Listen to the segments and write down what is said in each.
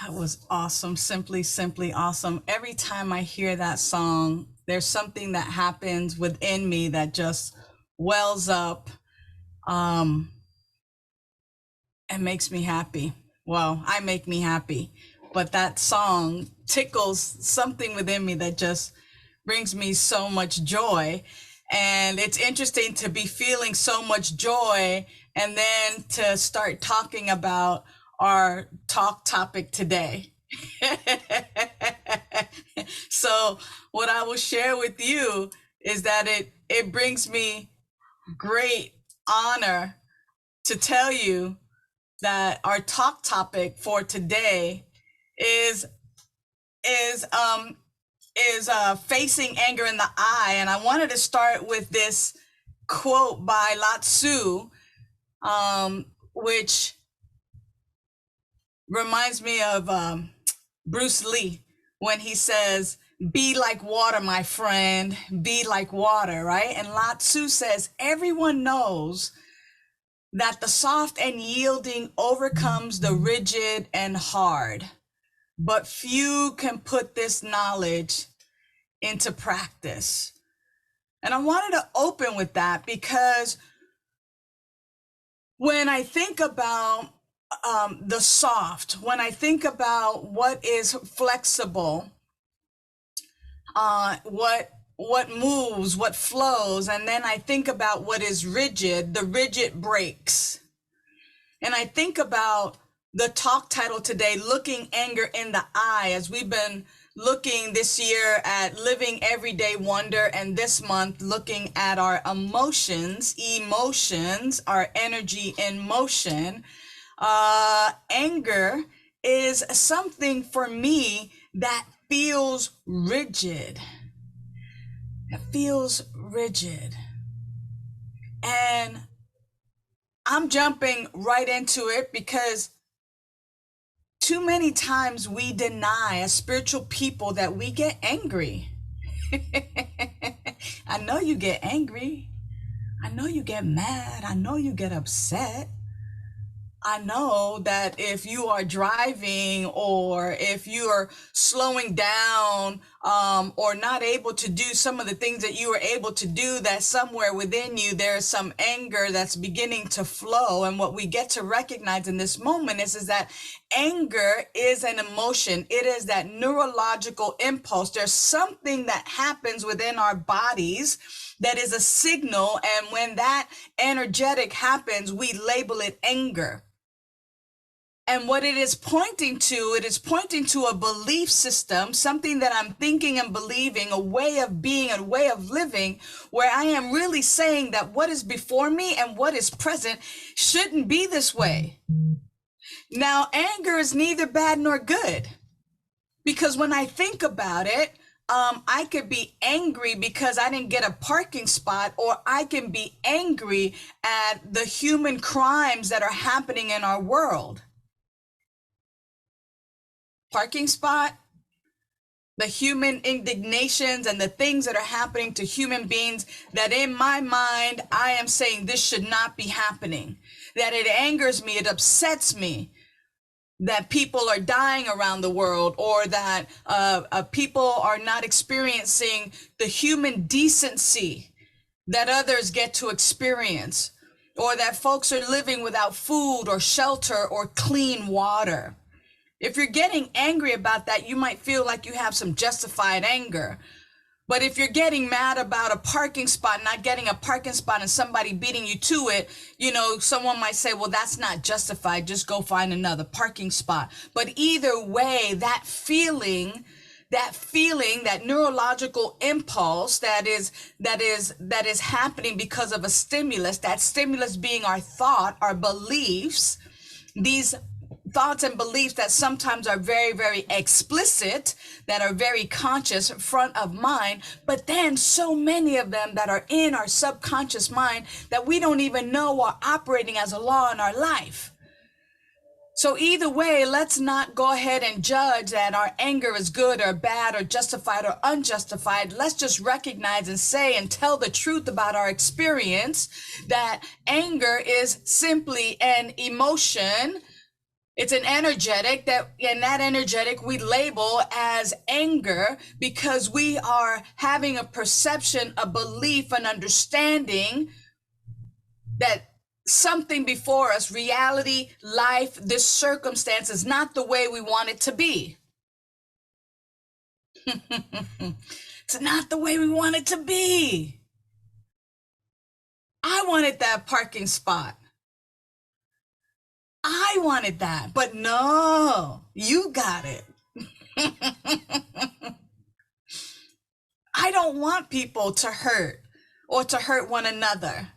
That was awesome. Simply awesome. Every time I hear that song, there's something that happens within me that just wells up um, and makes me happy. Well, I make me happy. But that song tickles something within me that just brings me so much joy. And it's interesting to be feeling so much joy and then to start talking about our talk topic today. So what I will share with you is that it brings me great honor to tell you that our talk topic for today is is um facing anger in the eye. And I wanted to start with this quote by Lao Tzu, which reminds me of Bruce Lee when he says, "Be like water, my friend, be like water," right? And Lao Tzu says, everyone knows that the soft and yielding overcomes the rigid and hard, but few can put this knowledge into practice. And I wanted to open with that because when I think about the soft, when I think about what is flexible, what moves, what flows, and then I think about what is rigid, the rigid breaks. And I think about the talk title today, Looking Anger in the Eye, as we've been looking this year at living everyday wonder, and this month looking at our emotions, our energy in motion. Anger is something for me that feels rigid. It feels rigid. And I'm jumping right into it because too many times we deny as spiritual people that we get angry. I know you get angry. I know you get mad. I know you get upset. I know that if you are driving or if you are slowing down or not able to do some of the things that you were able to do, that somewhere within you there is some anger that's beginning to flow. And what we get to recognize in this moment is that anger is an emotion. It is that neurological impulse. There's something that happens within our bodies that is a signal. And when that energetic happens, we label it anger. And what it is pointing to, it is pointing to a belief system, something that I'm thinking and believing, a way of being, a way of living, where I am really saying that what is before me and what is present shouldn't be this way. Now, anger is neither bad nor good, because when I think about it, I could be angry because I didn't get a parking spot, or I can be angry at the human crimes that are happening in our world. Parking spot, the human indignations and the things that are happening to human beings that in my mind, I am saying this should not be happening, that it angers me, it upsets me that people are dying around the world, or that people are not experiencing the human decency that others get to experience, or that folks are living without food or shelter or clean water. If you're getting angry about that, you might feel like you have some justified anger. But if you're getting mad about a parking spot, not getting a parking spot and somebody beating you to it, someone might say, well, that's not justified. Just go find another parking spot. But either way, that feeling, that neurological impulse that is happening because of a stimulus, that stimulus being our thought, our beliefs, these thoughts and beliefs that sometimes are very, very explicit, that are very conscious, front of mind, but then so many of them that are in our subconscious mind that we don't even know are operating as a law in our life. So either way, let's not go ahead and judge that our anger is good or bad or justified or unjustified. Let's just recognize and say and tell the truth about our experience, that anger is simply an emotion It's an energetic and that energetic we label as anger because we are having a perception, a belief, an understanding that something before us, reality, life, this circumstance is not the way we want it to be. It's not the way we want it to be. I wanted that parking spot. I wanted that, but no, you got it. I don't want people to hurt or to hurt one another.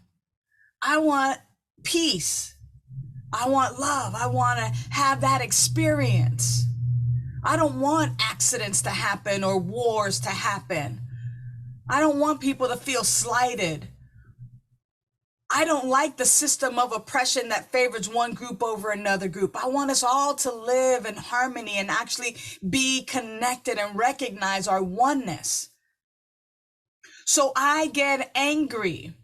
I want peace. I want love. I want to have that experience. I don't want accidents to happen or wars to happen. I don't want people to feel slighted. I don't like the system of oppression that favors one group over another group. I want us all to live in harmony and actually be connected and recognize our oneness. So I get angry.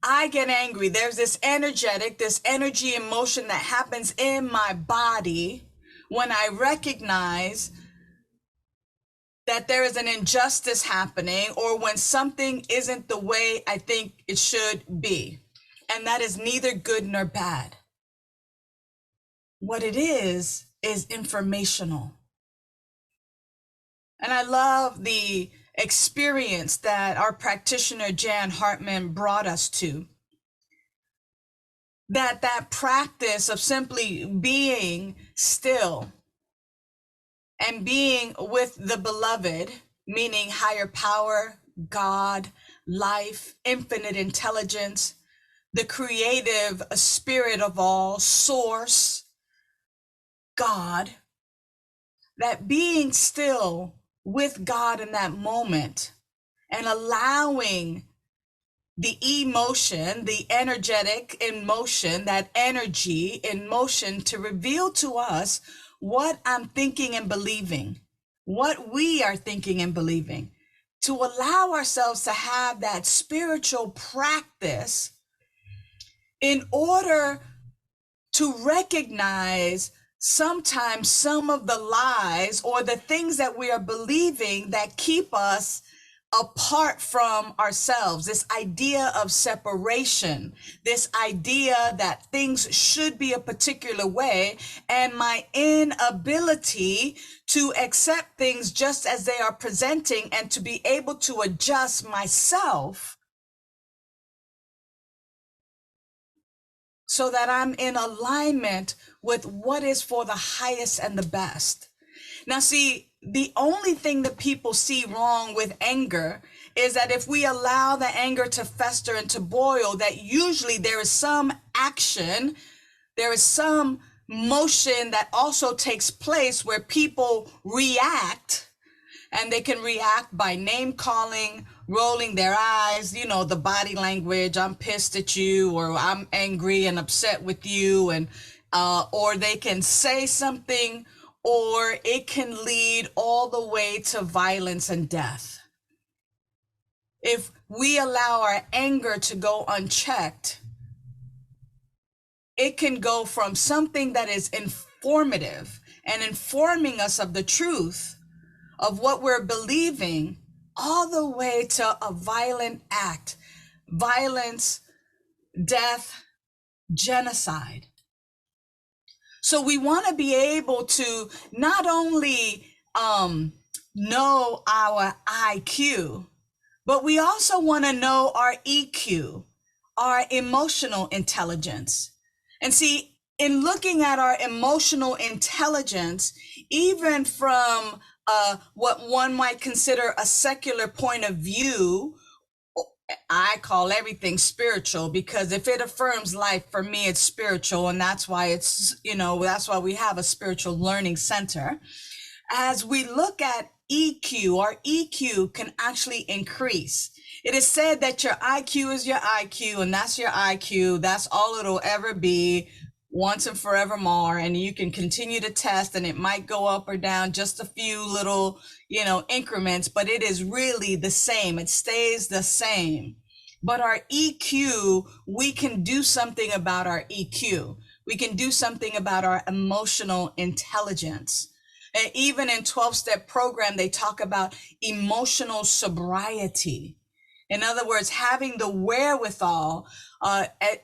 There's this energetic, this energy emotion that happens in my body when I recognize that there is an injustice happening or when something isn't the way I think it should be. And that is neither good nor bad. What it is informational. And I love the experience that our practitioner Jan Hartman brought us to. That practice of simply being still and being with the beloved, meaning higher power, God, life, infinite intelligence, the creative spirit of all, source, God, that being still with God in that moment and allowing the emotion, the energetic in motion, that energy in motion to reveal to us what I'm thinking and believing, what we are thinking and believing, to allow ourselves to have that spiritual practice in order to recognize sometimes some of the lies or the things that we are believing that keep us apart from ourselves, this idea of separation, this idea that things should be a particular way, and my inability to accept things just as they are presenting and to be able to adjust myself so that I'm in alignment with what is for the highest and the best. Now, see, the only thing that people see wrong with anger is that if we allow the anger to fester and to boil, that usually there is some action, there is some motion that also takes place where people react, and they can react by name calling, rolling their eyes, you know, the body language, I'm pissed at you, or I'm angry and upset with you, and or they can say something, or it can lead all the way to violence and death. If we allow our anger to go unchecked, it can go from something that is informative and informing us of the truth of what we're believing, all the way to a violent act, violence, death, genocide. So we want to be able to not only know our IQ, but we also want to know our EQ, our emotional intelligence. And see, in looking at our emotional intelligence, even from what one might consider a secular point of view, I call everything spiritual, because if it affirms life, for me, it's spiritual. And that's why it's, you know, that's why we have a spiritual learning center. As we look at EQ, our EQ can actually increase. It is said that your IQ is your IQ, and that's your IQ. That's all it'll ever be once and forevermore. And you can continue to test, and it might go up or down just a few little, you know, increments, but it is really the same. It stays the same. But our EQ, we can do something about our EQ. We can do something about our emotional intelligence. And even in 12-step program, they talk about emotional sobriety. In other words, having the wherewithal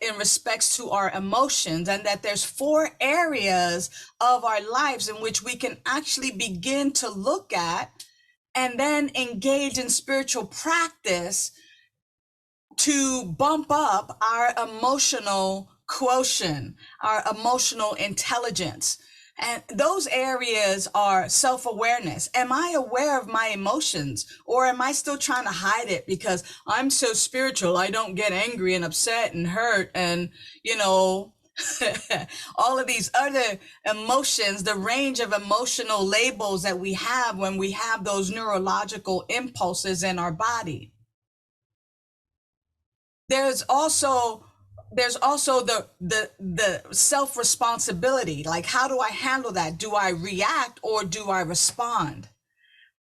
in respects to our emotions, and that there's 4 areas of our lives in which we can actually begin to look at and then engage in spiritual practice to bump up our emotional quotient, our emotional intelligence. And those areas are self-awareness. Am I aware of my emotions, or am I still trying to hide it because I'm so spiritual, I don't get angry and upset and hurt and, all of these other emotions, the range of emotional labels that we have when we have those neurological impulses in our body. There's also the self-responsibility. Like, how do I handle that? Do I react or do I respond?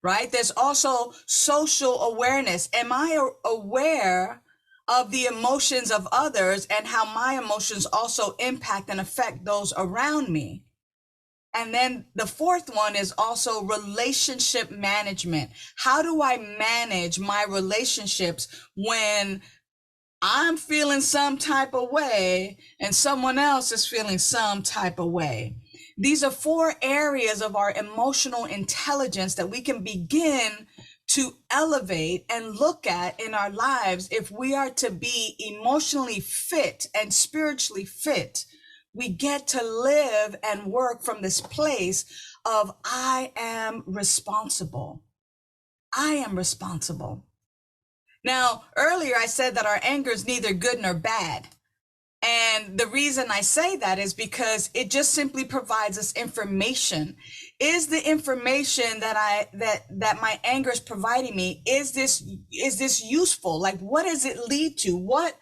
Right? There's also social awareness. Am I aware of the emotions of others and how my emotions also impact and affect those around me? And then the 4th one is also relationship management. How do I manage my relationships when I'm feeling some type of way and someone else is feeling some type of way? These are 4 areas of our emotional intelligence that we can begin to elevate and look at in our lives if we are to be emotionally fit and spiritually fit. We get to live and work from this place of I am responsible. I am responsible. Now, earlier I said that our anger is neither good nor bad. And the reason I say that is because it just simply provides us information. Is the information that my anger is providing me, is this useful? Like, what does it lead to? What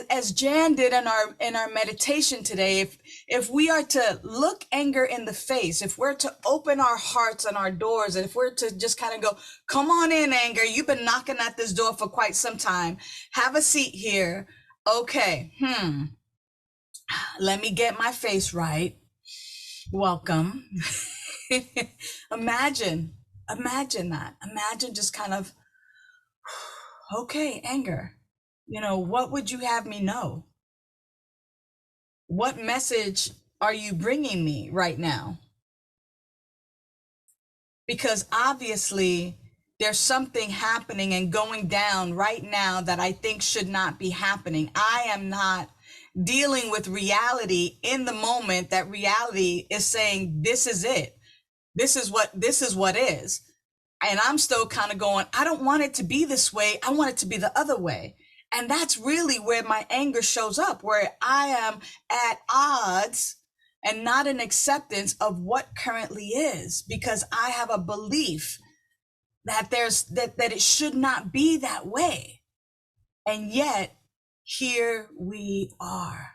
as Jan did in our meditation today, if we are to look anger in the face, if we're to open our hearts and our doors, and if we're to just kind of go, come on in, anger, you've been knocking at this door for quite some time, have a seat here. Okay, let me get my face right. Welcome. Imagine that. Imagine just kind of, okay, anger. What would you have me know? What message are you bringing me right now? Because obviously there's something happening and going down right now that I think should not be happening. I am not dealing with reality in the moment that reality is saying, this is it. This is what is. And I'm still kind of going, I don't want it to be this way. I want it to be the other way. And that's really where my anger shows up, where I am at odds and not an acceptance of what currently is, because I have a belief that that it should not be that way. And yet here we are.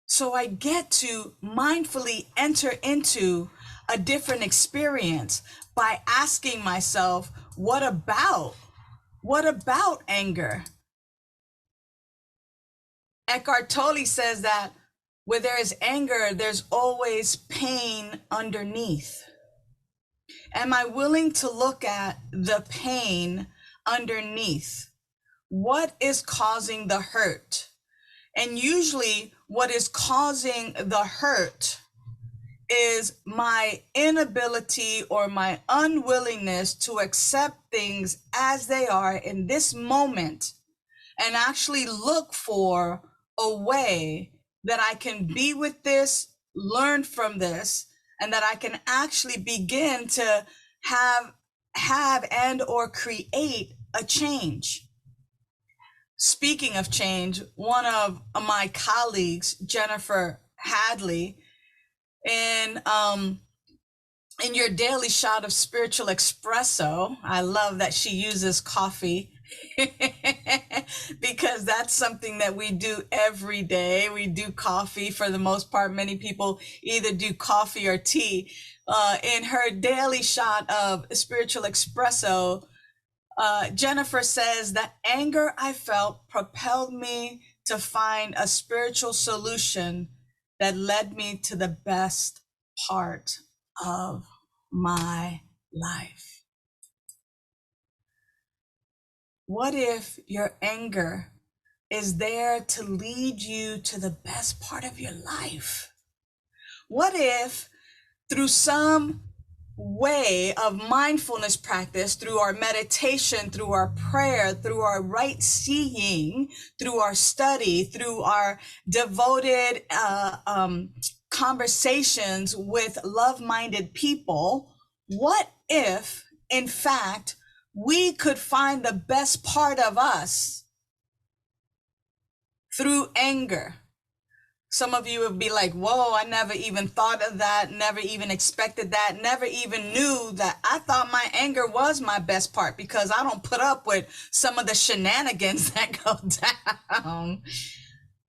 So I get to mindfully enter into a different experience by asking myself, what about anger? Eckhart Tolle says that where there is anger, there's always pain underneath. Am I willing to look at the pain underneath? What is causing the hurt? And usually what is causing the hurt is my inability or my unwillingness to accept things as they are in this moment and actually look for a way that I can be with this, learn from this, and that I can actually begin to have and or create a change. Speaking of change, one of my colleagues, Jennifer Hadley, in your daily shot of spiritual espresso, I love that she uses coffee because that's something that we do every day. We do coffee for the most part. Many people either do coffee or tea. In her daily shot of spiritual espresso, Jennifer says, the anger I felt propelled me to find a spiritual solution that led me to the best part of my life. What if your anger is there to lead you to the best part of your life? What if through some way of mindfulness practice, through our meditation, through our prayer, through our right seeing, through our study, through our devoted conversations with love-minded people, what if, in fact, we could find the best part of us through anger? Some of you would be like, whoa, I never even thought of that, never even expected that, never even knew that. I thought my anger was my best part because I don't put up with some of the shenanigans that go down.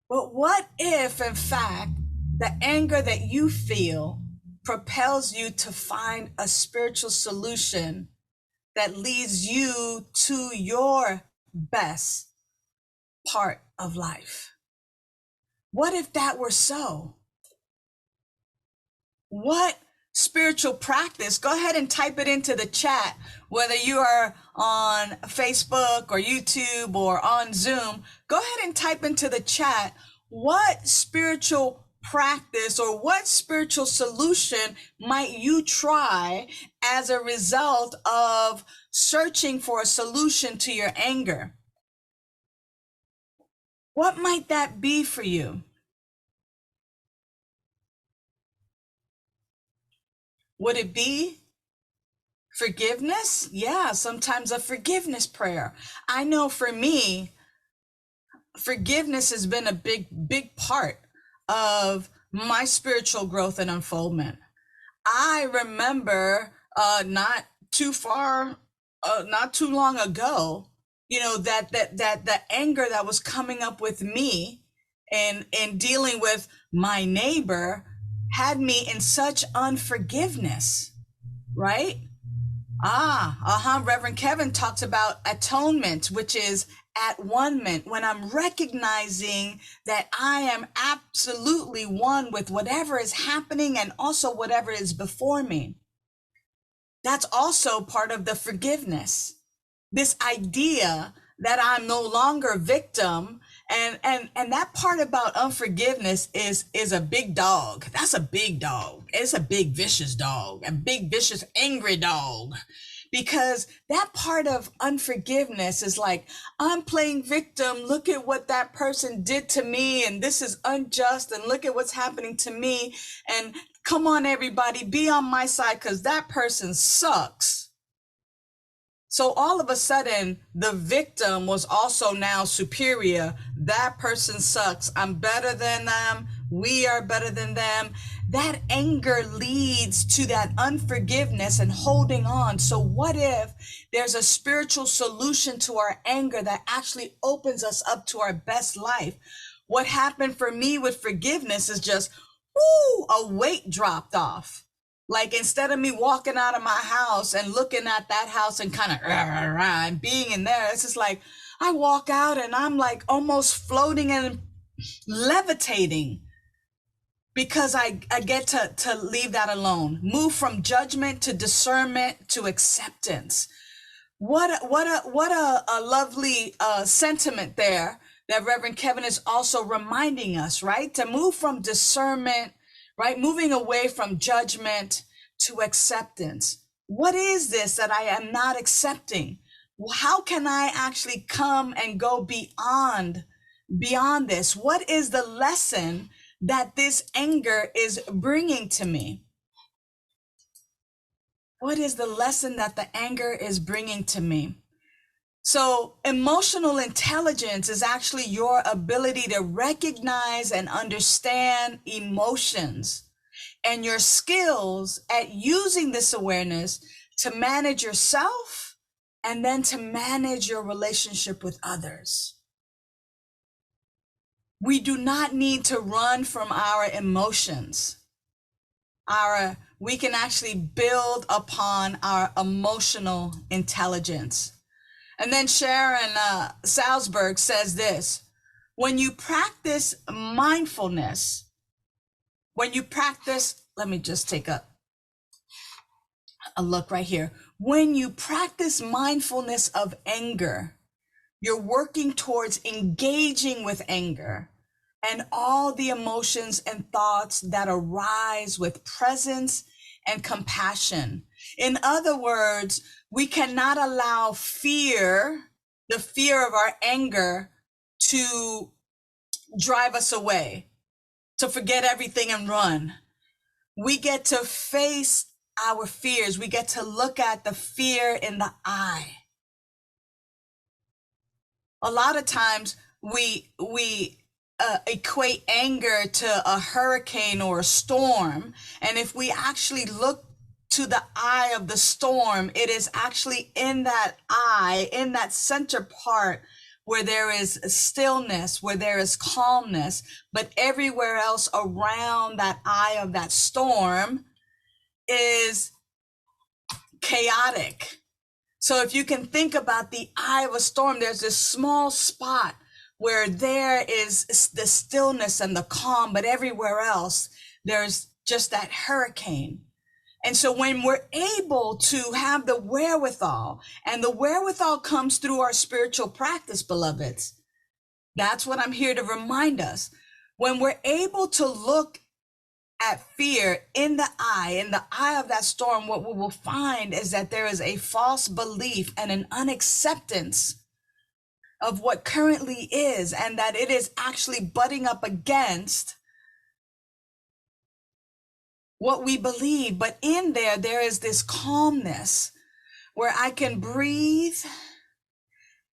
But what if, in fact, the anger that you feel propels you to find a spiritual solution that leads you to your best part of life? What if that were so? What spiritual practice? Go ahead and type it into the chat, whether you are on Facebook or YouTube or on Zoom. Go ahead and type into the chat, what spiritual practice or what spiritual solution might you try as a result of searching for a solution to your anger? What might that be for you? Would it be forgiveness? Yeah, sometimes a forgiveness prayer. I know for me, forgiveness has been a big part of my spiritual growth and unfoldment. I remember not too long ago, that the anger that was coming up with me and dealing with my neighbor had me in such unforgiveness, right? Reverend Kevin talks about atonement, which is at one-ment, when I'm recognizing that I am absolutely one with whatever is happening and also whatever is before me. That's also part of the forgiveness. This idea that I'm no longer victim, and that part about unforgiveness is a big dog. That's a big dog. It's a big vicious dog, a big vicious angry dog. Because that part of unforgiveness is like, I'm playing victim. Look at what that person did to me, and this is unjust, and look at what's happening to me. And come on, everybody, be on my side because that person sucks. So all of a sudden, the victim was also now superior. That person sucks. I'm better than them. We are better than them. That anger leads to that unforgiveness and holding on. So what if there's a spiritual solution to our anger that actually opens us up to our best life? What happened for me with forgiveness is just, a weight dropped off. Like instead of me walking out of my house and looking at that house and kind of and being in there, it's just like I walk out and I'm like almost floating and levitating because I get to leave that alone. Move from judgment to discernment to acceptance. What a lovely sentiment there that Reverend Kevin is also reminding us, right? To move from discernment, right? Moving away from judgment to acceptance. What is this that I am not accepting? How can I actually come and go beyond this? What is the lesson that this anger is bringing to me? What is the lesson that the anger is bringing to me? So emotional intelligence is actually your ability to recognize and understand emotions and your skills at using this awareness to manage yourself and then to manage your relationship with others. We do not need to run from our emotions. We can actually build upon our emotional intelligence. And then Sharon Salzberg says this, When you practice mindfulness, let me just take a look right here. When you practice mindfulness of anger, you're working towards engaging with anger and all the emotions and thoughts that arise with presence and compassion. In other words, we cannot allow fear, the fear of our anger, to drive us away, to forget everything and run. We get to face our fears. We get to look at the fear in the eye. A lot of times we equate anger to a hurricane or a storm. And if we actually look to the eye of the storm, it is actually in that eye, in that center part, where there is stillness, where there is calmness, but everywhere else around that eye of that storm is chaotic. So if you can think about the eye of a storm, there's this small spot where there is the stillness and the calm, but everywhere else, there's just that hurricane. And so when we're able to have the wherewithal, and the wherewithal comes through our spiritual practice, beloveds, that's what I'm here to remind us. When we're able to look at fear in the eye of that storm, what we will find is that there is a false belief and an unacceptance of what currently is, and that it is actually butting up against what we believe. But in there is this calmness where I can breathe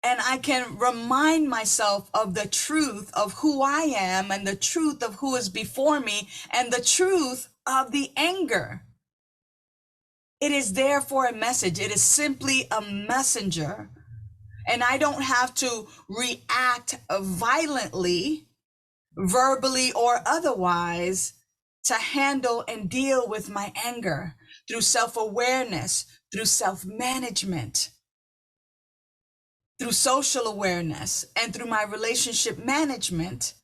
and I can remind myself of the truth of who I am and the truth of who is before me and the truth of the anger. It is there for a message. It is simply a messenger. And I don't have to react violently, verbally or otherwise, to handle and deal with my anger through self-awareness, through self-management, through social awareness, and through my relationship management.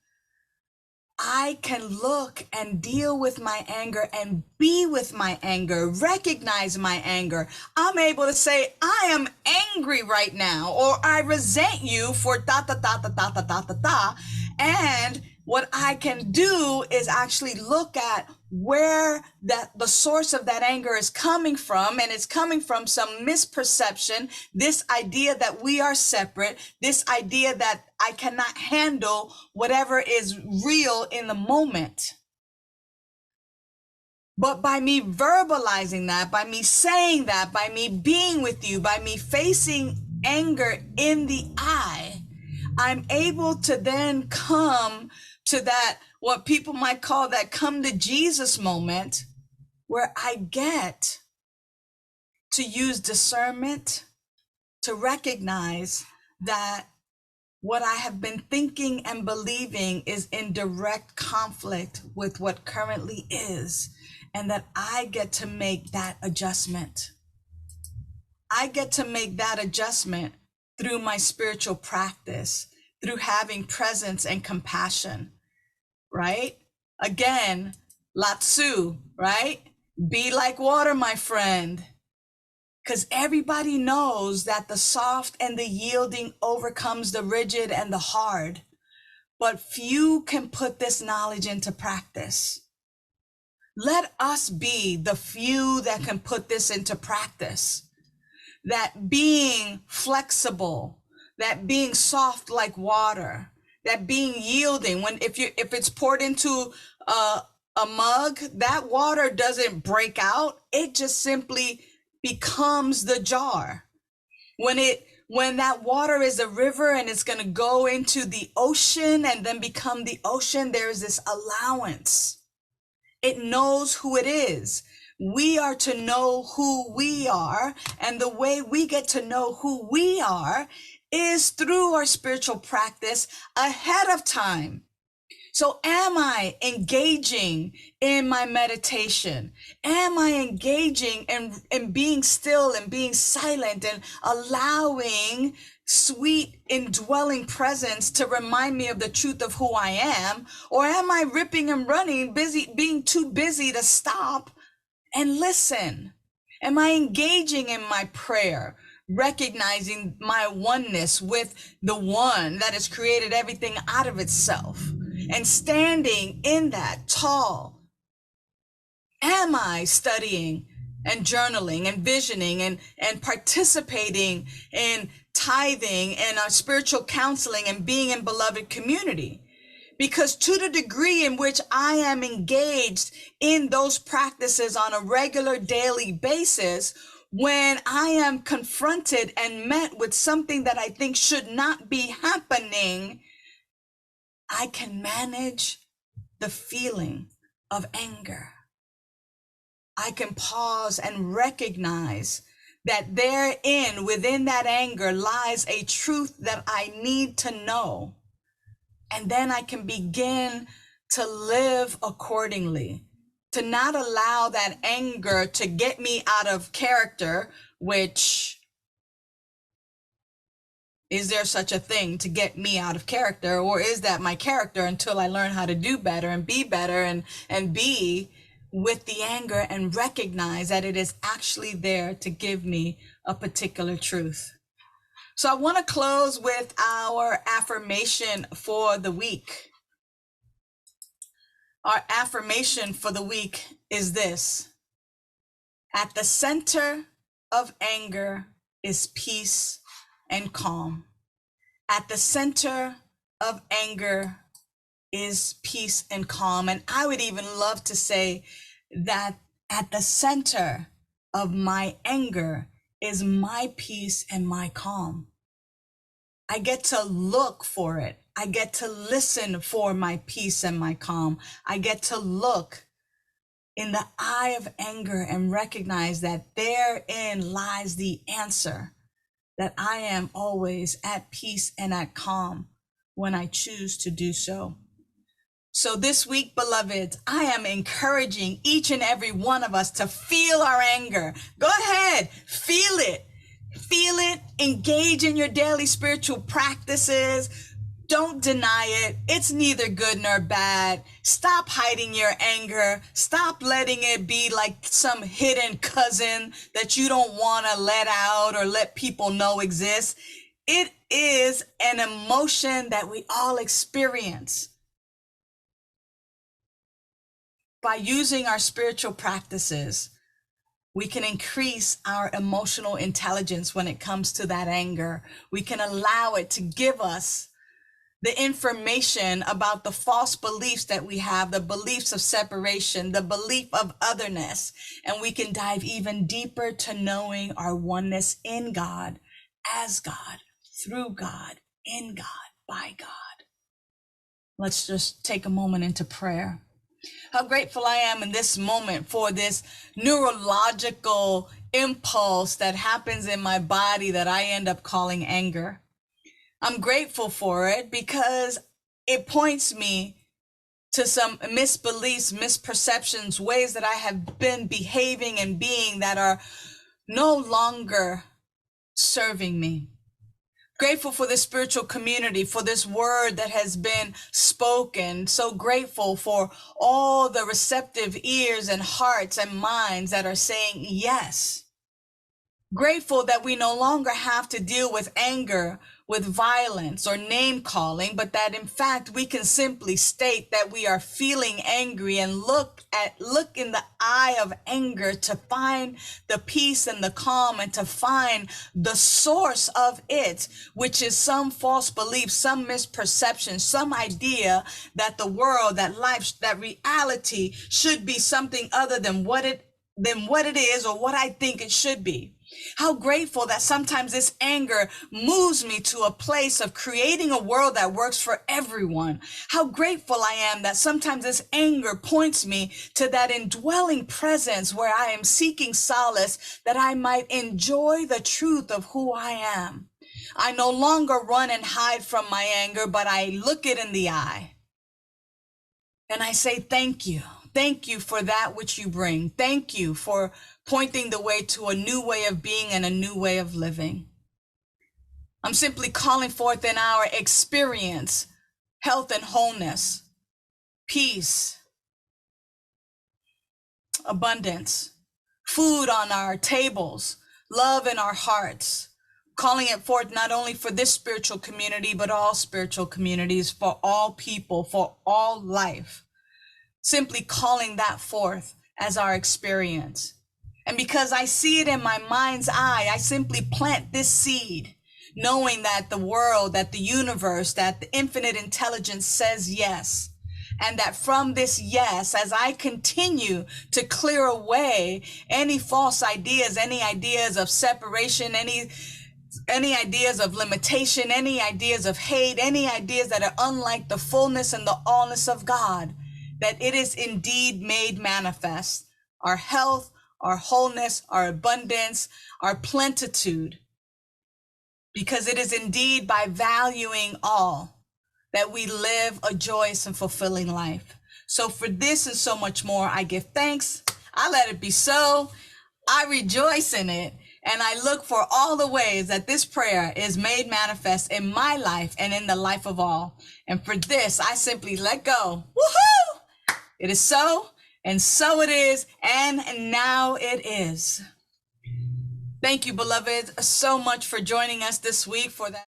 I can look and deal with my anger and be with my anger, recognize my anger. I'm able to say, I am angry right now, or I resent you for da da da da da da da da da. And what I can do is actually look at where the source of that anger is coming from, and it's coming from some misperception, this idea that we are separate, this idea that I cannot handle whatever is real in the moment. But by me verbalizing that, by me saying that, by me being with you, by me facing anger in the eye, I'm able to then come to that, what people might call that come to Jesus moment, where I get to use discernment to recognize that what I have been thinking and believing is in direct conflict with what currently is, and that I get to make that adjustment. I get to make that adjustment through my spiritual practice, through having presence and compassion, right? Again, Latsu, right? Be like water, my friend. Because everybody knows that the soft and the yielding overcomes the rigid and the hard. But few can put this knowledge into practice. Let us be the few that can put this into practice. That being flexible, that being soft like water, that being yielding. If it's poured into a mug, that water doesn't break out. It just simply becomes the jar. When that water is a river and it's going to go into the ocean and then become the ocean, there is this allowance. It knows who it is. We are to know who we are, and the way we get to know who we are is through our spiritual practice ahead of time. So am I engaging in my meditation? Am I engaging in being still and being silent and allowing sweet indwelling presence to remind me of the truth of who I am? Or am I ripping and running, being too busy to stop and listen? Am I engaging in my prayer, recognizing my oneness with the one that has created everything out of itself, and standing in that tall? Am I studying and journaling and visioning and participating in tithing and our spiritual counseling and being in beloved community? Because to the degree in which I am engaged in those practices on a regular daily basis, when I am confronted and met with something that I think should not be happening, I can manage the feeling of anger. I can pause and recognize that therein, within that anger, lies a truth that I need to know. And then I can begin to live accordingly, to not allow that anger to get me out of character, which, is there such a thing to get me out of character? Or is that my character until I learn how to do better and be better and be with the anger and recognize that it is actually there to give me a particular truth? So I want to close with our affirmation for the week. Our affirmation for the week is this: at the center of anger is peace and calm. At the center of anger is peace and calm. And I would even love to say that at the center of my anger is my peace and my calm. I get to look for it. I get to listen for my peace and my calm. I get to look in the eye of anger and recognize that therein lies the answer, that I am always at peace and at calm when I choose to do so. So this week, beloveds, I am encouraging each and every one of us to feel our anger. Go ahead, feel it. Feel it, engage in your daily spiritual practices. Don't deny it. It's neither good nor bad. Stop hiding your anger. Stop letting it be like some hidden cousin that you don't want to let out or let people know exists. It is an emotion that we all experience. By using our spiritual practices, we can increase our emotional intelligence when it comes to that anger. We can allow it to give us the information about the false beliefs that we have, the beliefs of separation, the belief of otherness, and we can dive even deeper to knowing our oneness in God, as God, through God, in God, by God. Let's just take a moment into prayer. How grateful I am in this moment for this neurological impulse that happens in my body that I end up calling anger. I'm grateful for it because it points me to some misbeliefs, misperceptions, ways that I have been behaving and being that are no longer serving me. Grateful for this spiritual community, for this word that has been spoken. So grateful for all the receptive ears and hearts and minds that are saying yes. Grateful that we no longer have to deal with anger, with violence or name calling, but that in fact we can simply state that we are feeling angry and look in the eye of anger to find the peace and the calm and to find the source of it, which is some false belief, some misperception, some idea that the world, that life, that reality should be something other than what it is or what I think it should be. How grateful that sometimes this anger moves me to a place of creating a world that works for everyone. How grateful I am that sometimes this anger points me to that indwelling presence where I am seeking solace, that I might enjoy the truth of who I am. I no longer run and hide from my anger, but I look it in the eye. And I say, thank you. Thank you for that which you bring. Thank you for pointing the way to a new way of being and a new way of living. I'm simply calling forth in our experience health and wholeness, peace, abundance, food on our tables, love in our hearts, calling it forth not only for this spiritual community, but all spiritual communities, for all people, for all life. Simply calling that forth as our experience. And because I see it in my mind's eye, I simply plant this seed, knowing that the world, that the universe, that the infinite intelligence says yes. And that from this yes, as I continue to clear away any false ideas, any ideas of separation, any ideas of limitation, any ideas of hate, any ideas that are unlike the fullness and the allness of God, that it is indeed made manifest. Our health, our wholeness, our abundance, our plenitude, because it is indeed by valuing all that we live a joyous and fulfilling life. So for this and so much more, I give thanks. I let it be so. I rejoice in it. And I look for all the ways that this prayer is made manifest in my life and in the life of all. And for this, I simply let go. Woohoo! It is so, and so it is, and now it is. Thank you, beloved, so much for joining us this week for that.